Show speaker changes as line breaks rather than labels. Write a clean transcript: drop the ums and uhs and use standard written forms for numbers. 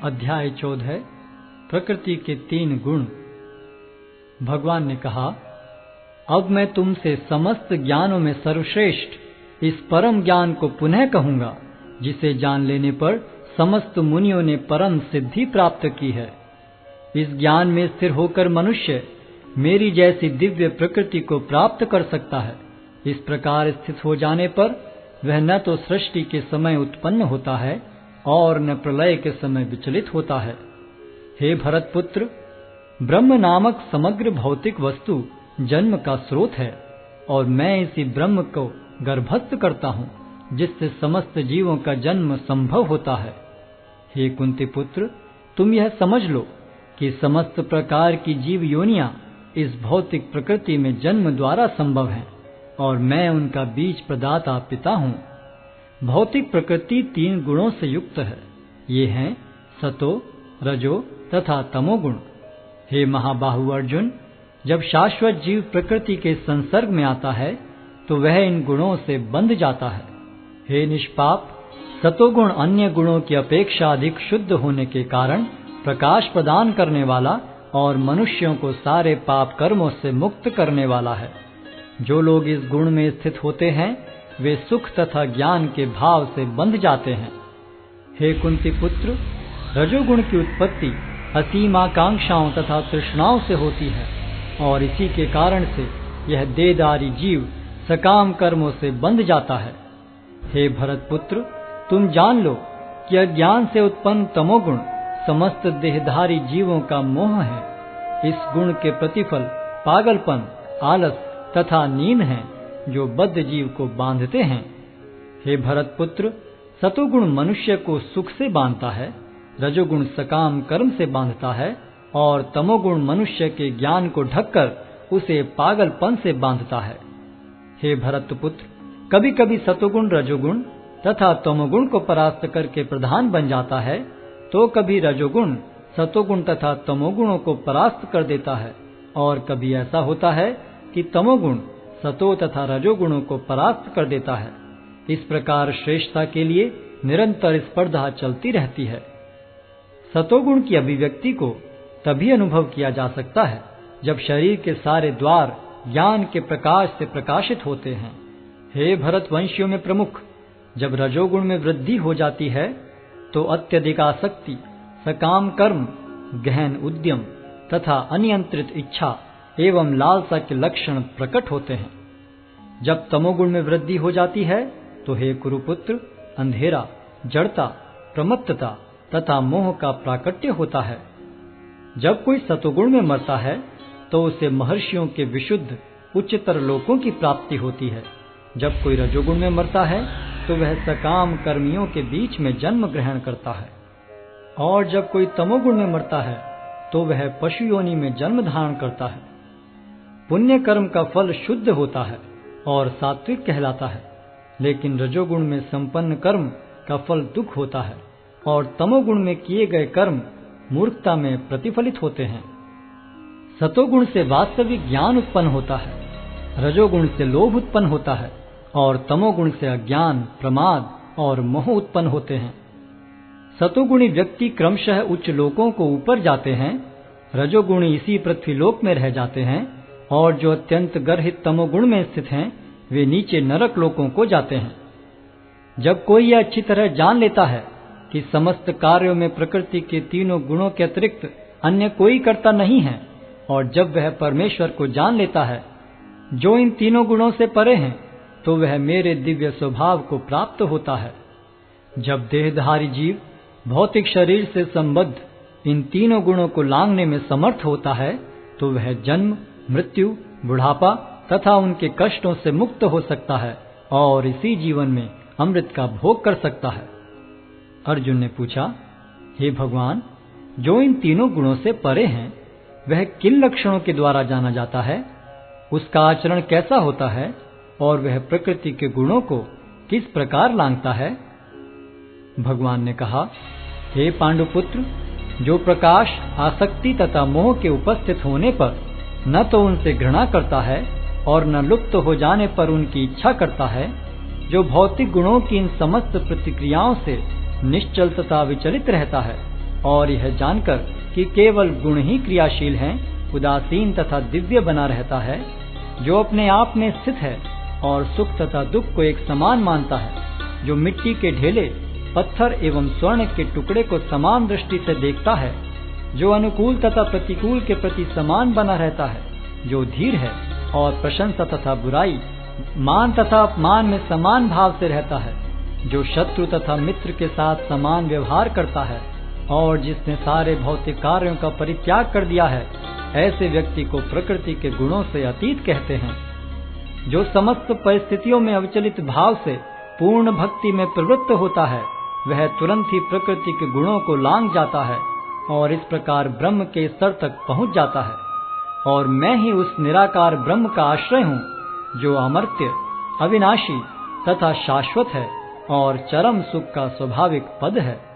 अध्याय 14 प्रकृति के 3 गुण। भगवान ने कहा, अब मैं तुमसे समस्त ज्ञानों में सर्वश्रेष्ठ इस परम ज्ञान को पुनः कहूंगा, जिसे जान लेने पर समस्त मुनियों ने परम सिद्धि प्राप्त की है। इस ज्ञान में स्थिर होकर मनुष्य मेरी जैसी दिव्य प्रकृति को प्राप्त कर सकता है। इस प्रकार स्थित हो जाने पर वह न तो सृष्टि के समय उत्पन्न होता है और न प्रलय के समय विचलित होता है। हे भरतपुत्र, ब्रह्म नामक समग्र भौतिक वस्तु जन्म का स्रोत है और मैं इसी ब्रह्म को गर्भस्थ करता हूँ, जिससे समस्त जीवों का जन्म संभव होता है। हे कुंती पुत्र, तुम यह समझ लो कि समस्त प्रकार की जीव योनियां इस भौतिक प्रकृति में जन्म द्वारा संभव हैं और मैं उनका बीज प्रदाता पिता हूँ। भौतिक प्रकृति 3 गुणों से युक्त है। ये हैं सतो, रजो तथा तमोगुण। हे महाबाहु अर्जुन, जब शाश्वत जीव प्रकृति के संसर्ग में आता है तो वह इन गुणों से बंध जाता है। हे निष्पाप, सतोगुण अन्य गुणों की अपेक्षा अधिक शुद्ध होने के कारण प्रकाश प्रदान करने वाला और मनुष्यों को सारे पाप कर्मों से मुक्त करने वाला है। जो लोग इस गुण में स्थित होते हैं वे सुख तथा ज्ञान के भाव से बंध जाते हैं। हे कुंती पुत्र, रजोगुण की उत्पत्ति असीम आकांक्षाओं तथा तृष्णाओं से होती है और इसी के कारण से यह देहधारी जीव सकाम कर्मों से बंध जाता है। हे भरतपुत्र, तुम जान लो कि अज्ञान से उत्पन्न तमोगुण समस्त देहधारी जीवों का मोह है। इस गुण के प्रतिफल पागलपन, आलस तथा नींद हैं, जो बद्ध जीव को बांधते हैं। हे भरतपुत्र, सतोगुण मनुष्य को सुख से बांधता है, रजोगुण सकाम कर्म से बांधता है और तमोगुण मनुष्य के ज्ञान को ढककर उसे पागलपन से बांधता है। हे भरतपुत्र, कभी कभी सतोगुण रजोगुण तथा तमोगुण को परास्त करके प्रधान बन जाता है, तो कभी रजोगुण सतोगुण तथा तमोगुणों को परास्त कर देता है और कभी ऐसा होता है कि तमोगुण सतो तथा रजोगुणों को परास्त कर देता है। इस प्रकार श्रेष्ठता के लिए निरंतर स्पर्धा चलती रहती है। सतोगुण की अभिव्यक्ति को तभी अनुभव किया जा सकता है जब शरीर के सारे द्वार ज्ञान के प्रकाश से प्रकाशित होते हैं। हे भरतवंशियों में प्रमुख, जब रजोगुण में वृद्धि हो जाती है तो अत्यधिक आसक्ति, सकाम कर्म, गहन उद्यम तथा अनियंत्रित इच्छा एवं लालसा के लक्षण प्रकट होते हैं। जब तमोगुण में वृद्धि हो जाती है तो हे कुरुपुत्र, अंधेरा, जड़ता, प्रमत्तता तथा मोह का प्राकट्य होता है। जब कोई सतोगुण में मरता है तो उसे महर्षियों के विशुद्ध उच्चतर लोकों की प्राप्ति होती है। जब कोई रजोगुण में मरता है तो वह सकाम कर्मियों के बीच में जन्म ग्रहण करता है और जब कोई तमोगुण में मरता है तो वह पशु योनि में जन्म धारण करता है। पुण्य कर्म का फल शुद्ध होता है और सात्विक कहलाता है, लेकिन रजोगुण में संपन्न कर्म का फल दुख होता है और तमोगुण में किए गए कर्म मूर्खता में प्रतिफलित होते हैं। सतोगुण से वास्तविक ज्ञान उत्पन्न होता है, रजोगुण से लोभ उत्पन्न होता है और तमोगुण से अज्ञान, प्रमाद और मोह उत्पन्न होते हैं। सतोगुणी व्यक्ति क्रमशः उच्च लोकों को ऊपर जाते हैं, रजोगुणी इसी पृथ्वीलोक में रह जाते हैं और जो अत्यंत गर्हित तमोगुण में स्थित हैं वे नीचे नरक लोकों को जाते हैं। जब कोई यह अच्छी तरह जान लेता है कि समस्त कार्यों में प्रकृति के 3 गुणों के अतिरिक्त अन्य कोई कर्ता नहीं है और जब वह परमेश्वर को जान लेता है जो इन 3 गुणों से परे हैं, तो वह मेरे दिव्य स्वभाव को प्राप्त होता है। जब देहधारी जीव भौतिक शरीर से संबद्ध इन 3 गुणों को लांघने में समर्थ होता है तो वह जन्म, मृत्यु, बुढ़ापा तथा उनके कष्टों से मुक्त हो सकता है और इसी जीवन में अमृत का भोग कर सकता है। अर्जुन ने पूछा, हे भगवान, जो इन 3 गुणों से परे हैं वह किन लक्षणों के द्वारा जाना जाता है? उसका आचरण कैसा होता है और वह प्रकृति के गुणों को किस प्रकार लांघता है? भगवान ने कहा, हे पांडुपुत्र, जो प्रकाश, आसक्ति तथा मोह के उपस्थित होने पर न तो उनसे घृणा करता है और न लुप्त हो जाने पर उनकी इच्छा करता है, जो भौतिक गुणों की इन समस्त प्रतिक्रियाओं से निश्चल तथा विचलित रहता है, और यह जानकर कि केवल गुण ही क्रियाशील हैं, उदासीन तथा दिव्य बना रहता है। जो अपने आप में स्थित है और सुख तथा दुख को एक समान मानता है, जो मिट्टी के ढेले, पत्थर एवं स्वर्ण के टुकड़े को समान दृष्टि से देखता है, जो अनुकूल तथा प्रतिकूल के प्रति समान बना रहता है, जो धीर है और प्रशंसा तथा बुराई, मान तथा अपमान में समान भाव से रहता है, जो शत्रु तथा मित्र के साथ समान व्यवहार करता है और जिसने सारे भौतिक कार्यों का परित्याग कर दिया है, ऐसे व्यक्ति को प्रकृति के गुणों से अतीत कहते हैं। जो समस्त परिस्थितियों में अविचलित भाव से पूर्ण भक्ति में प्रवृत्त होता है, वह तुरंत ही प्रकृति के गुणों को लांघ जाता है और इस प्रकार ब्रह्म के स्तर तक पहुंच जाता है। और मैं ही उस निराकार ब्रह्म का आश्रय हूँ, जो अमर्त्य, अविनाशी तथा शाश्वत है और चरम सुख का स्वाभाविक पद है।